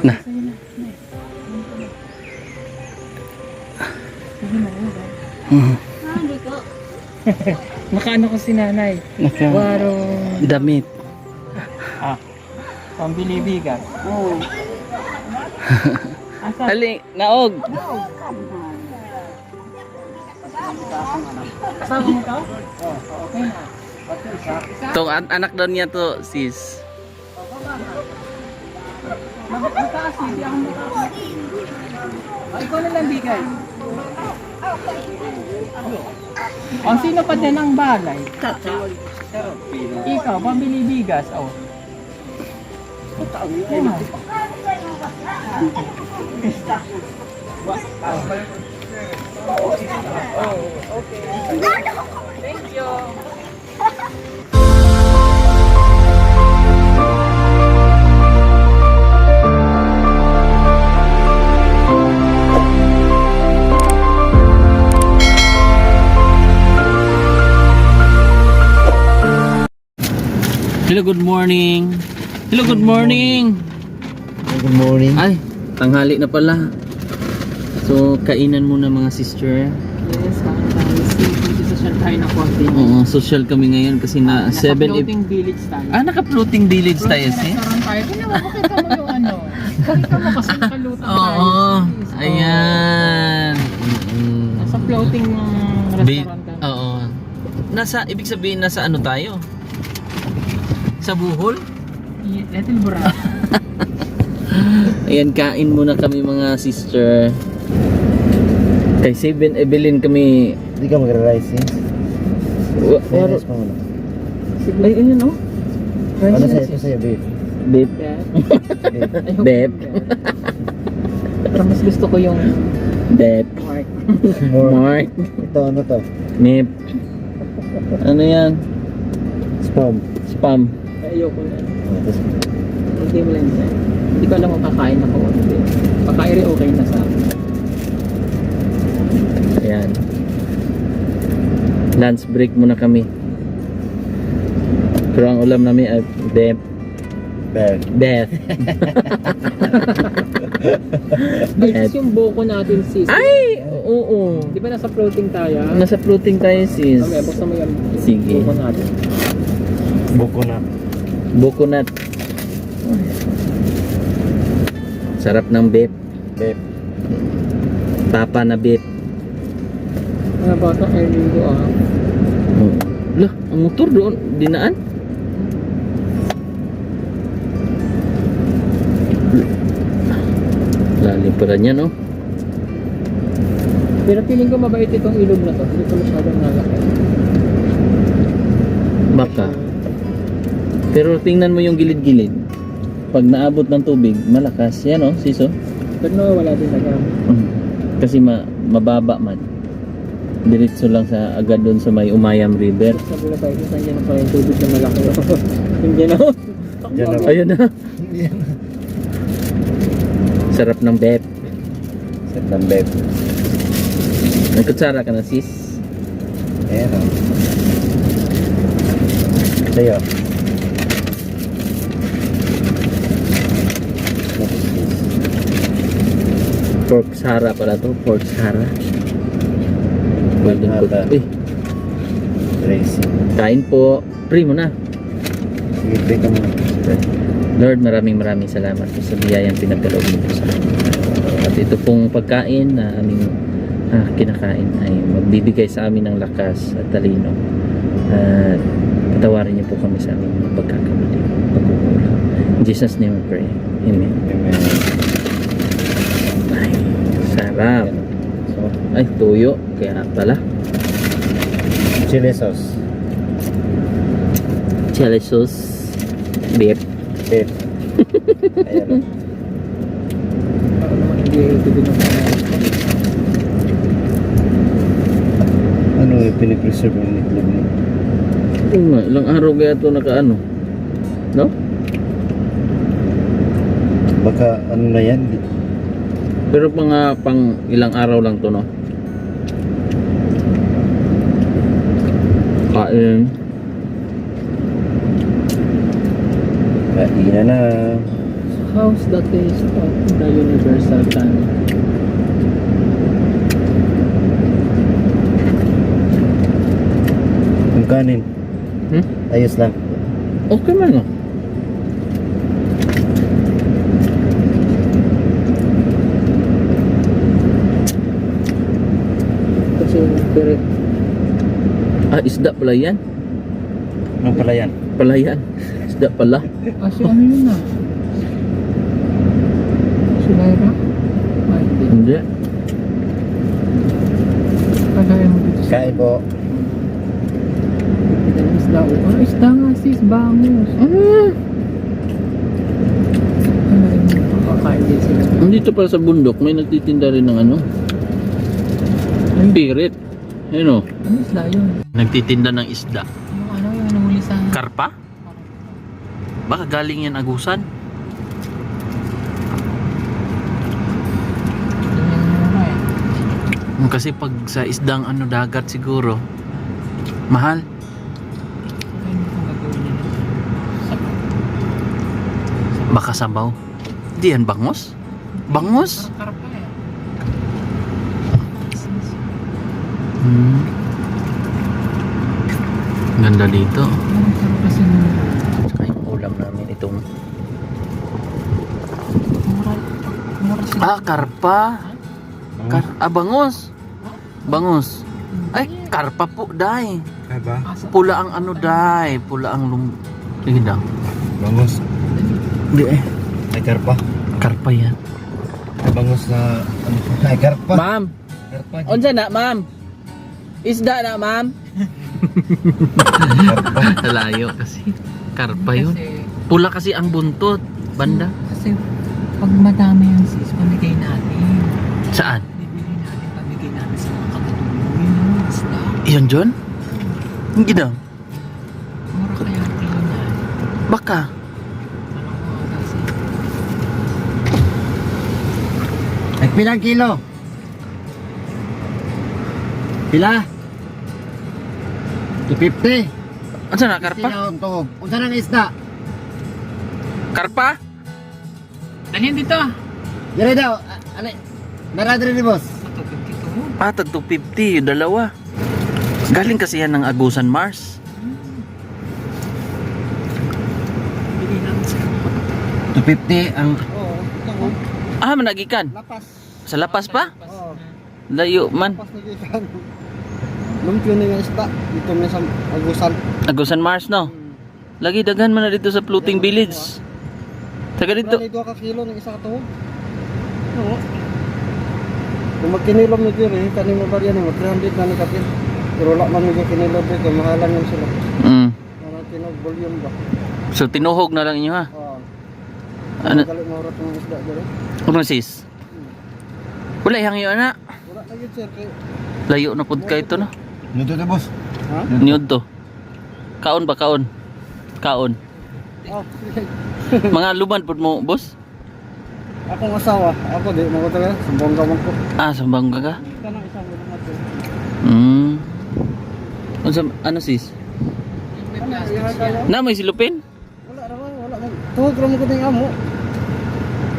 Na. Nakaano ko si nanay. Warong Damit. pambili bigas. Oo. Hali, naog. Kasama mo ka? Okay na. Itong anak daw niya to, sis. Mataas, hindi ako mataas. Ikaw na lang bigay. O, sino pa din ang balay? Ikaw, pambili bigas. O. Thank you. Hello, good morning. Hello, good morning. Good morning. Ay, tanghali na pala. So, kainan muna mga sister. Yes, kain tayo. Dito social tayo na konti. Oo, social kami ngayon kasi na 7 Naka-floating village tayo. naka-floating village tayo, sis. Restaurant tayo. Kita mo yung ano. Kita mo kasi nakalutang tayo. Oo, sis. ayan. Nasa floating restaurant tayo. Oo. Ibig sabihin, nasa ano tayo? Sa Bohol? Little Bra. Ayan, kain muna kami mga sister. Kay Sabin Evelyn kami. Hindi ka mag-rice eh. Rice pa muna. Ay, ayun oh. Ano sa'yo sa'yo, babe? Babe. Babe. Pero mas gusto ko yung Babe. Mark. Mark. Ito, ano to? Nip. Ano yan? Spam. Spam. Ayoko na. Tapos, Hindi mo lang yan. Hindi ko alam kung kakain ako o hindi. Pagkain rin okay na sa akin. Ayan. Lunch break muna kami. Pero ang ulam namin ay Beth. Beth. Beth. Ay, sis, yung buko natin, sis. Ay! Oo. Di ba nasa floating tayo? Nasa floating tayo, sis. Okay, buksan mo yung Sige. buko natin. Buko na. Bukunat. Sarap ng beef. Beth. Papa na beef. Mga bata, ay ligo ah. Lah, ang motor doon, dinaan. Lalim pa rin yan, no? Pero feeling ko mabait itong ilog na to. Hindi ko masyadong nalaki. Baka. Pero tingnan mo yung gilid-gilid. Pag naabot ng tubig, malakas. Yan, oh, siso. Pero nawawala din na Kasi mababa man. Diretso lang sa agad doon sa may Umayam River. Sabi na tayo, nandiyan na pala yung tubig na malaki. Hindi na. Diyan na. Ayun na. Sarap ng beef. Set ng Beth. May kutsara ka na, sis. Ayan o. Sa'yo. Pork sara pala to. Pork sara. Pwede po. Hata. Uy, Racing. kain po. Free mo na. Sige, break ka muna. Lord, maraming salamat po sa biyayang pinagkaloob niyo po sa amin. At ito pong pagkain na aming kinakain ay magbibigay sa amin ng lakas at talino. At patawarin niyo po kami sa aming mga pagkakamali, pagkukulang. In Jesus' name we pray. Amen. Amen. Ay, sarap. So, Ay, tuyo. Kaya pala. chili sauce. Chili sauce. Beef. Beth. Ayan o. Para naman hindi tubig na Ano yung pinipreserve yung itlog mo? Oo nga, ilang araw kaya ito nakaano? No? Baka ano na yan? Pero mga pang ilang araw lang to, no? Kain. Kainan na. house that is the Universal Tank. Yung kanin. Ayos lang. Okay man no. Kasi pero Isda pala yan. Anong pala yan? Palayan. Isda pala. kasi ano yun na? Sulayra? Ay, hindi. Hindi. Kagaya mo dito sa Kain po. isda. Isda nga sis, bangus. Kakain din sila. Dito pala sa bundok may nagtitinda rin ng ano. Pirit. Ayun o. Ano isda yun? Nagtitinda ng isda. Yung ano yung nahuli sa... Karpa? Baka galing yan agusan. Ganyan muna eh. Kasi pag sa isdang ano dagat siguro mahal. Ay, hindi kong gagawin nila. Sabaw. Baka sabaw. Hindi yan bangos? Bangos? Karpa eh. Ganda dito. Ang sarap kasi nung... Saka yung ulam namin itong Mura sila. karpa. Bangos. Bangos. Ay, karpa po, day. Ay ba? Pula ang ano, day. Pula ang Sige daw. Bangus. Hindi eh. Ay karpa. Karpa yan. Ay bangus na... Ay karpa. Ma'am. Karpa. Unsa na, ma'am? Isda na, ma'am? Layo kasi. Karpa yun. Kasi, Pula kasi ang buntot. Banda. kasi pag madami yung sis, pamigay natin. Saan? Bibili natin, pamigay natin sa mga katutulong. Yun yung isda. Iyon, John? Hindi daw. Mura kaya kilo na. Baka. Ano ko kasi. Ay pilang kilo? Pila? 250. Unsa na, karpa? Sila ang tuhog. Unsa nang isda? Karpa? Dalhin dito. Dire daw. Ano? Naradre ni boss. Matubig dito. Tag 250, yung dalawa. Galing kasi yan ng Agusan Mars. Bili natin sa 250 ang... Oo, tuhog. Managikan. Lapas. Sa Lapas pa? Oo. Layo man. Lapas na gikan. Lumpyo na yung isda. Dito na sa Agusan. Agusan Mars, no? Lagi daghan man na dito sa floating village. Taga dito. Wala 2 kilo ng isa ka tuhog. Oo. Kung magkinilom na dito eh, kanina ba yan eh, 300 na ni kapil. Pero wala man medyo kinilom dito, mahalan yun sila. Parang tinog volume ba? So tinuhog na lang inyo ha. Oo. Ano? Galit maurat ng isda dito. Ano sis? Wala ihang yun na. Wala na yun sir. Layo na pud kay ito no. Nito na boss. Ha? Niyod to. Kaon ba kaon? Kaon. Oh, Mga luman pud mo, boss? akong asawa. Ako di, mga taga, sumbong gaman ko. Sambangga ka? Kanang isang ulang natin. Unsa ano sis? Wala Na may silupin? naman, wala man. Tuhog raman ko ng amo.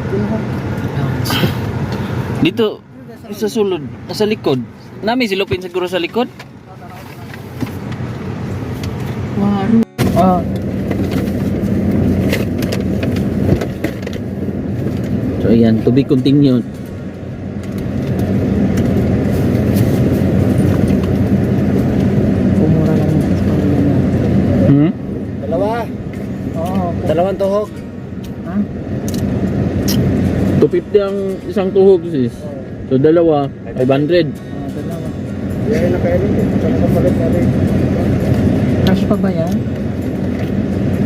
Tinuhog. Dito sa sulod, sa likod. Na may silupin siguro sa likod? Wow. So ayan, to be continued. Kumura lang yung pamilya natin. Dalawa. Oo. Dalawang tuhog. Ha? 250 ang isang tuhog sis. So dalawa, 500. Dalawa. Yan na kayo rin. Saan ka palit na rin? Cash pa ba yan?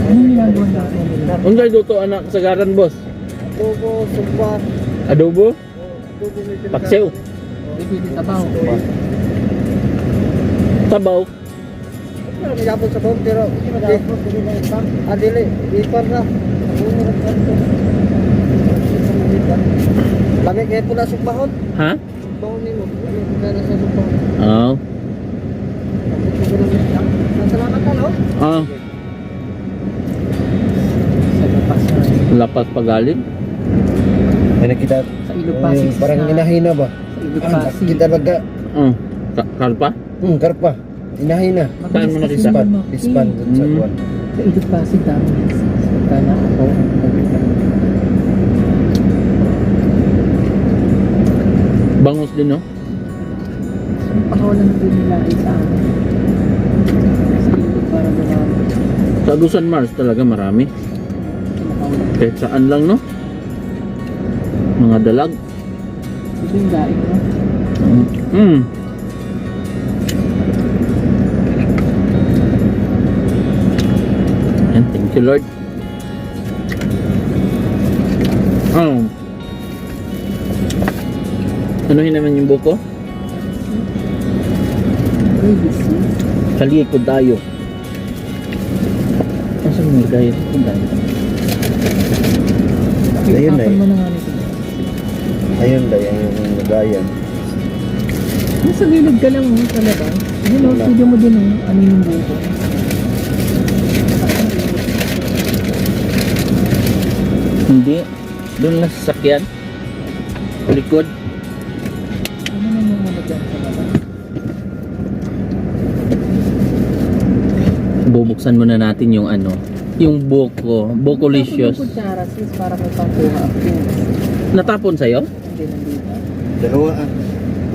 Ano yung ginagawa natin nila? Unsay luto anak sa garan boss? Adobo, sumba. Adobo? Adobo may tinatawag. Paksiw? Bibili tabaw. Sabaw? Ano, may yapon sa bawang, pero dili. Ipan na. Lami kayo po na sukbahon. Ha? Sukbahon nimo. Kaya na sa sukbahon. Oo. Salamat ka, no? Ah, Sa lapas na. lapas pagaling. May nakita. Sa Ilog Pasig. Parang inahina ba? Sa Ilog Ah, Pasig. kita talaga. Kalpa? Karpa. Inahina. Paano mo nakita? Dispan dun sa kuwan. Sa Ilog Pasig dami. Kana ako. Bangus din, no? Pakawalan din nila ay sa amin. Sa Ilog para dumami. Sa Agusan Mars talaga marami. Pinakawalan. Kahit saan lang, no? Mga dalag. Ito yung daig, no? And thank you, Lord. Anuhin naman yung buko? Baby sis. Kalikod tayo. Asan mo gaya? Kung tayo. Ayun na Tapon eh. mo na nga nito. Ayun na yung nagayan. Nasa gilid ka lang mo sa labas. Ayun o, Wala. pwede mo din o. Ano yung buko? Hindi. Doon lang sa sakyan. Likod. Ano na yung mga dyan sa labas? Bubuksan muna natin yung ano. Yung buko. Bukolicious. Tapos yung kutsara sis para may pangkuha. Natapon sa'yo? Hindi nandito. Dalawa ah.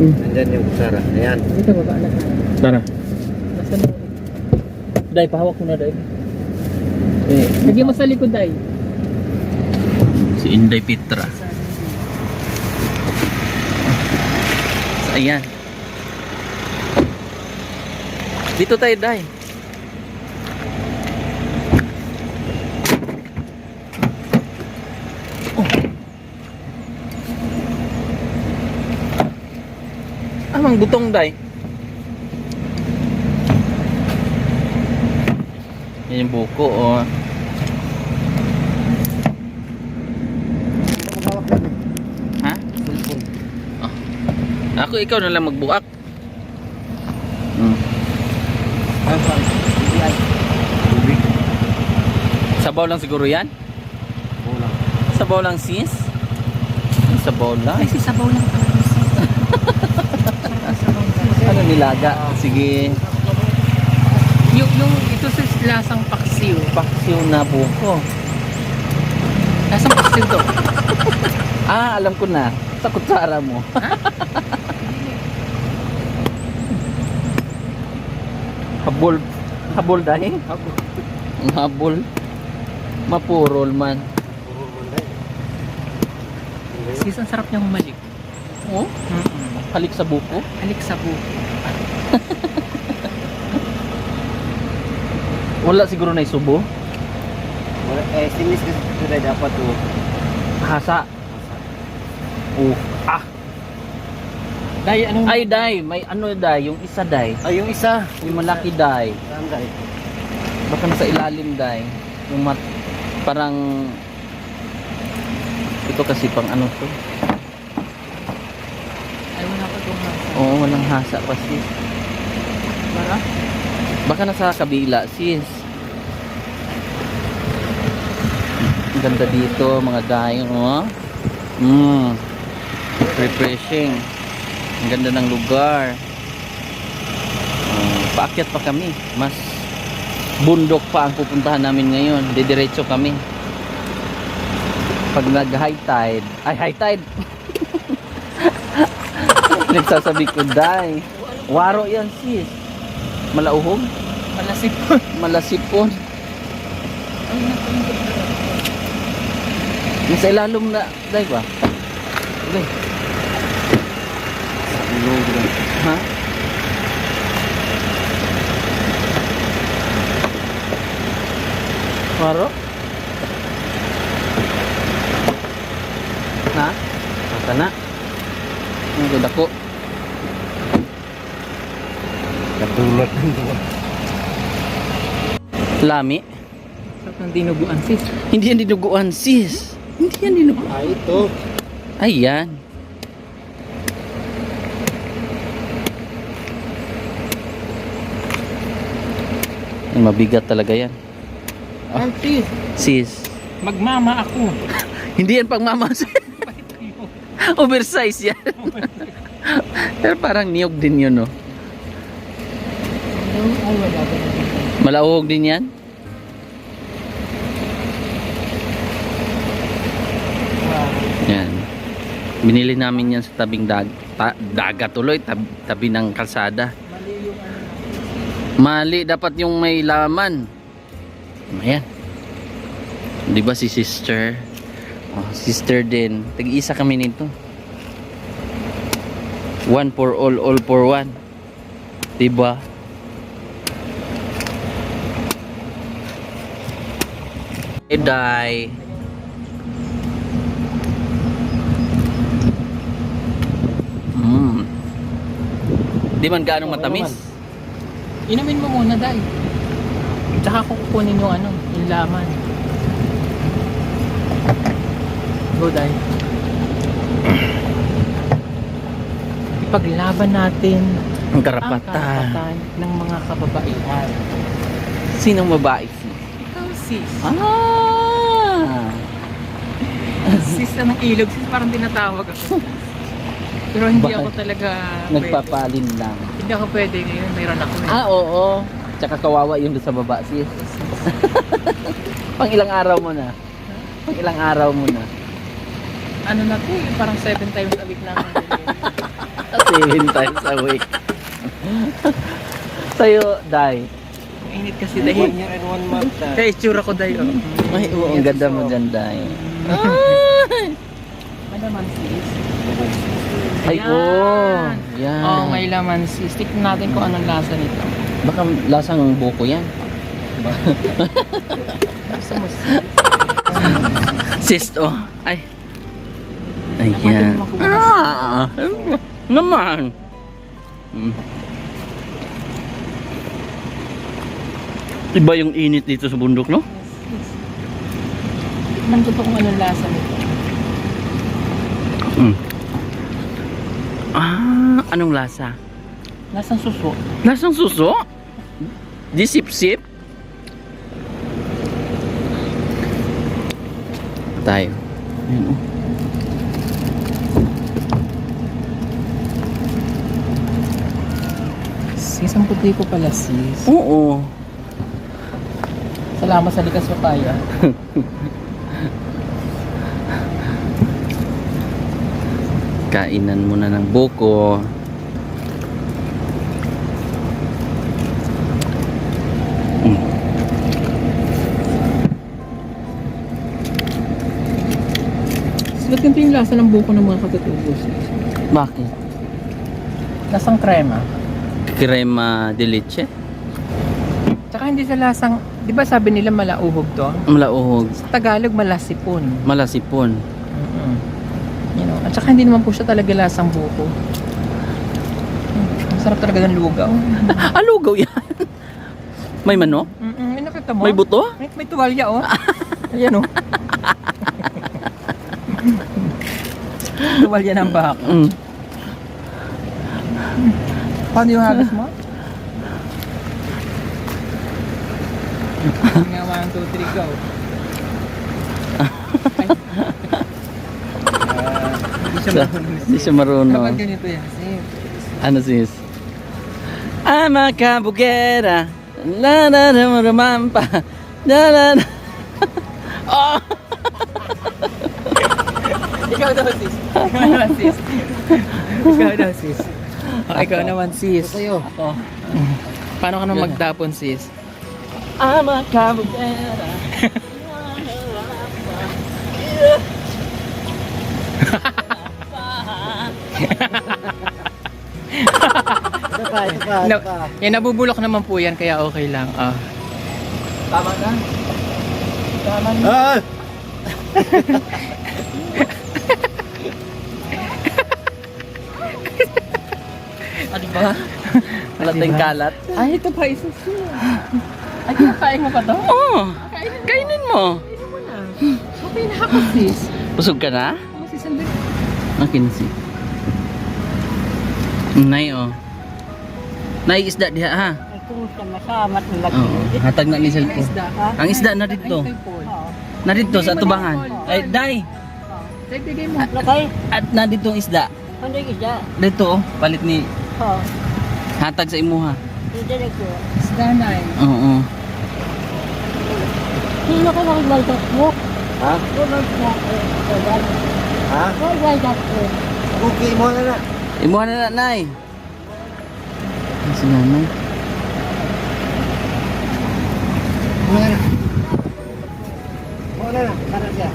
Nandyan yung kutsara. Ayan. Dito baba na tayo. Tara. Nasa loob. Day, pahawak ko na, Day. Lagyan mo sa likod ay. Si Inday Pitra. So, ayan. Dito tayo, Day. Oh. Amang butong, Day. Yan yung buko, oh. Ha? Oh. Ako, ikaw na lang magbuak. Sabaw lang siguro yan? Sabaw lang sis? Sabaw lang? Ay, sabaw lang pala. Ano nilaga? Sige. Yung ito sa lasang paksiw. Paksiw na buko. Lasang paksiw to. Ah, alam ko na. Sa kutsara mo. Habol. Habol dahil? Ang habol. Mapurol man. Sis, ang sarap niyang humalik. Oh? Halik sa buko? Halik sa buko. Wala siguro na isubo. Sinis kasi ito dapat to. Hasa. Oh. Ah. Day, ano? Ay, Day. May ano, Day. Yung isa, Day. Ay, yung isa. Yung malaki, Day. Saan dahil? Baka nasa ilalim, Day. Yung parang ito kasi pang ano to. Ay, wala pa itong hasa. Oo, walang hasa pa, sis. Bara? Baka nasa kabila, sis. Ang ganda dito, mga Day. Oh. Refreshing. Ang ganda ng lugar. Paakyat pa kami. Mas bundok pa ang pupuntahan namin ngayon. Didiretso kami. Pag nag high tide. Ay, high tide. Nagsasabi ko, Day. Waro yan, sis. Malauhog. Palasipon. Malasipon. Ay, nakalungkot na. Nasa ilalom na, Day ba? Day. Ha? Waro? Na? Masa na? Ang ganda ko. Katulad ng tuwa. Lami? Sarap ng dinuguan sis. Hindi yan dinuguan, sis. Hindi yan dinuguan. Ah, ito. Ayan. Mabigat talaga yan. Ay, sis. Sis. Magmama ako. Hindi yan pangmama. Oversize yan. Pero parang niyog din yun, no? Ay, wala ba? Malauhog din yan? Yan. Binili namin yan sa tabing dagat tuloy, tabi ng kalsada. Mali yung Mali, dapat yung may laman. Ayan. Di ba si sister? Oh, sister din. Tag-isa kami nito. One for all for one. Diba? Eday. Di man gaano matamis. Inumin mo muna, Day. Tsaka ko kukunin yung ano, yung laman. Go, Day. Ipaglaban natin Ang ang karapatan. karapatan ng mga kababaihan. Sinong babae? Ikaw, sis. Ah! Sis na ng ilog. Sis, parang tinatawag ako. Pero hindi Bakit? ako talaga Nagpapalin lang. Hindi ako pwede ngayon. Mayroon ako. Ah, oo. Tsaka kawawa yung doon sa baba, sis. Pang ilang araw mo na? Pang ilang araw mo na? Ano na to, yung parang 7 times a week na ako. 7 times a week. Sa'yo, Day. Init kasi 1 dahil. year and 1 month. Kaya itsura ko dahil. Ay, oo, ang ganda mo dyan, Day. May laman sis. Ay, Yan. oo. Yan. Oh, may laman sis. Tignan natin kung anong lasa nito. Baka lasang buko yan. Gusto mo sis? Sis, oh. Ay. Ayan. Ah, naman. Iba yung init dito sa bundok, no? Tignan ko to kung anong lasa nito. Ah, anong lasa? Lasang suso. Lasang suso? Di sip-sip? Tayo. Ayan, oh. Sis, ang puti ko pala sis. Oo. Salamat sa likas papaya. Kainan muna ng buko. Ba't ganito yung lasa ng buko ng mga katutubo sis? Bakit? Lasang krema. Crema de leche? Tsaka hindi sa lasang, di ba sabi nila malauhog to? Malauhog. Sa Tagalog malasipon. Malasipon. You know, at saka hindi naman po siya talaga lasang buko. Masarap talaga ng lugaw. Alugaw yan. May manok? May nakita mo? May buto? May tuwalya oh. Ayan oh. Tuwalya ng baka. Paano yung hagas mo? Nga 1, 2, 3, go. Hindi siya marunong. Dapat ganito yan. Ano sis? Ama kabugera. La la la ramampa. La la la. Oh! Ikaw daw sis. Ikaw naman sis. Ikaw daw sis. Oh, ikaw naman sis. Ako. Paano ka naman magdapon sis? Ama kabugera. No, yan nabubulok naman po yan kaya okay lang. Ah. Tama na. Tama na. Ah! Ano ba? Wala tayong kalat. Ay, ito pa isa siya. Ay, kinakain mo pa to? Oo. Kainin mo. Kainin mo na. Okay na ako sis. Busog ka na? Ako sis, andun. Akin si. Nay, oh. Nay, isda diha ha. Ito sa masamat ng laki. Oo. Hatag na ni Ang cellphone. isda ka? Ang isda na dito. Oo. Na dito sa tubangan. Ay, day. Bigay mo. Lakay. At nandito ang isda. Ano yung isda? Dito, palit ni Oo. hatag sa imuha. Hindi na ko. Isda na Oo. Sino ka nakagwaldas mo? Ha? Ha? Nakagwaldas mo. Okay mo na na. Imuha na nay. Ang si nanay. Mo na na. Mo na na. Para siya.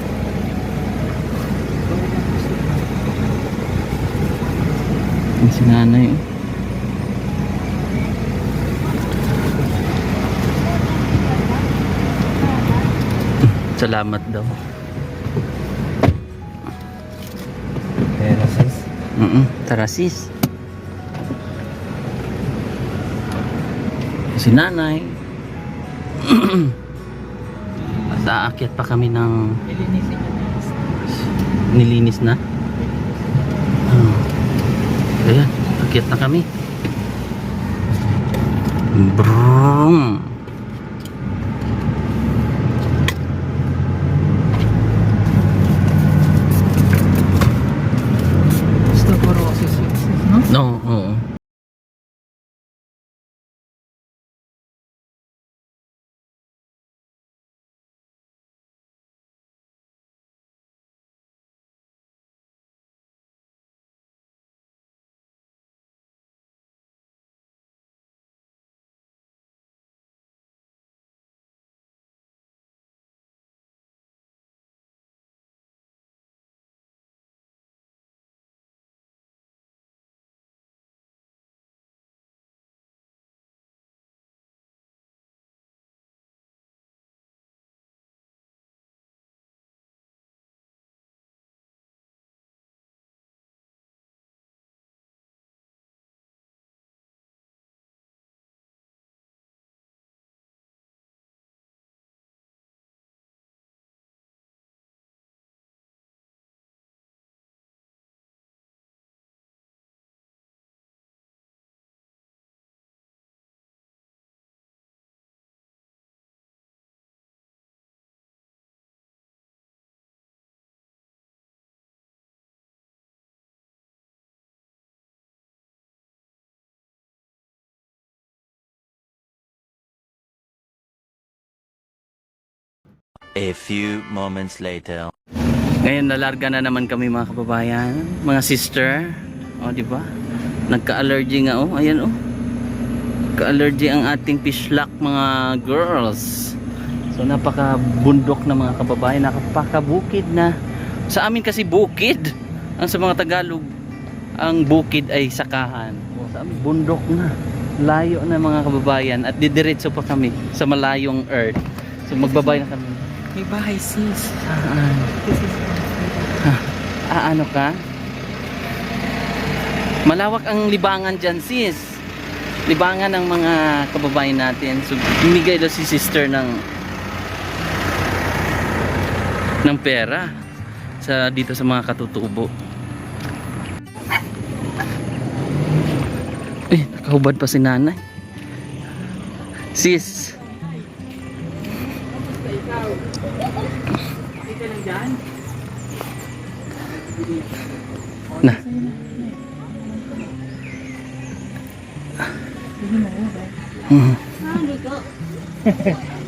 Ang si nanay. Salamat daw. Pero sis. Tara sis. Si nanay. At aakyat pa kami ng nilinis na. Ayan, akyat na kami. Brum. Gusto ko roses, no? No, oo. A few moments later. Ngayon nalarga na naman kami mga kababayan, mga sister. O di ba? Nagka-allergy nga oh, ayan oh. Ka-allergy ang ating fish lock mga girls. So napaka-bundok na mga kababayan, napaka-bukid na. Sa amin kasi bukid. Ang sa mga Tagalog, ang bukid ay sakahan. O, sa amin bundok na. Layo na mga kababayan at didiretso pa kami sa malayong earth. So magbabay na kami. May bahay, sis. Ano ka? Malawak ang libangan dyan sis. Libangan ng mga kababayan natin. So bumigay daw si sister ng pera sa dito sa mga katutubo. Nakahubad pa si nanay. Sis. Na.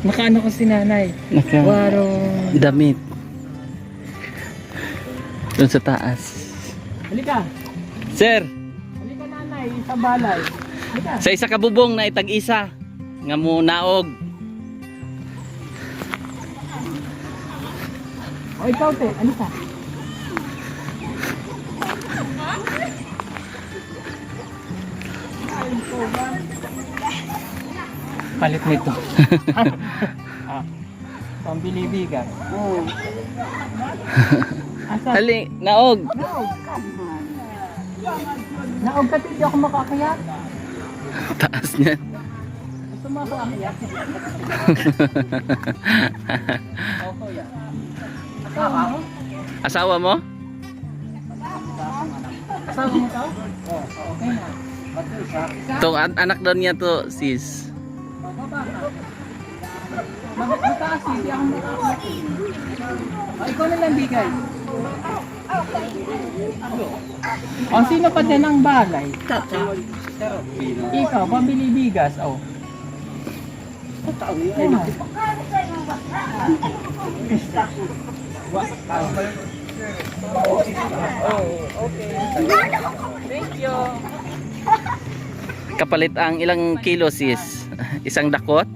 Nakaano ko si nanay. Warong. Damit. Doon sa taas. Halika. Sir, Halika nanay, sa balay. Halika. sa isa ka bubong na itag-isa nga mo naog. O ikaw te, halika. Palit nito. Pambilibigan. Oo. Asa? Hali, naog. Naog ka hindi ako makakayat. Taas niyan. Gusto mo ako akayat? Ako yan. Asawa mo? Asawa mo? Asawa mo to? Oo, okay na. Itong anak daw niya to, sis. Mataas, hindi ako mataas. Ikaw na lang bigay. O, sino pa din ang balay? Ikaw, pambili bigas, o. Thank you. Kapalit ang ilang kilo sis? Isang dakot?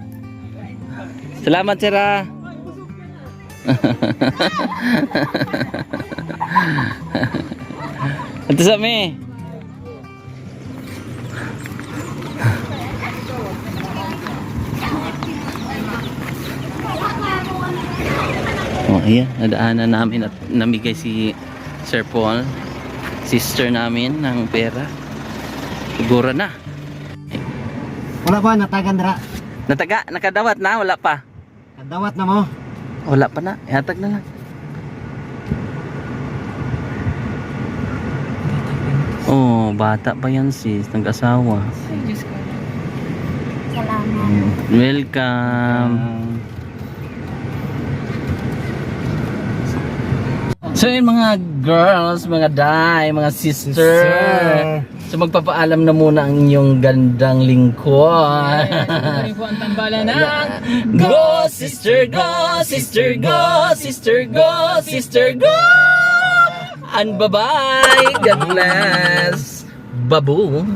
Salamat sira. Ito sa me. Oh, ayan, nadaanan namin at namigay si Sir Paul, sister namin, ng pera. Siguro na. Wala ba natagan dira? Nataga, nakadawat na, wala pa. Kadawat na mo. Wala pa na, ihatag na lang. Oh, bata pa yan sis, nag-asawa. Salamat. Welcome. So yun mga girls, mga day, mga sister. So magpapaalam na muna ang inyong gandang lingkod. Ito po ang tambalan ng Go sister, go sister, go sister, go sister, go! And bye-bye! God bless! Babu!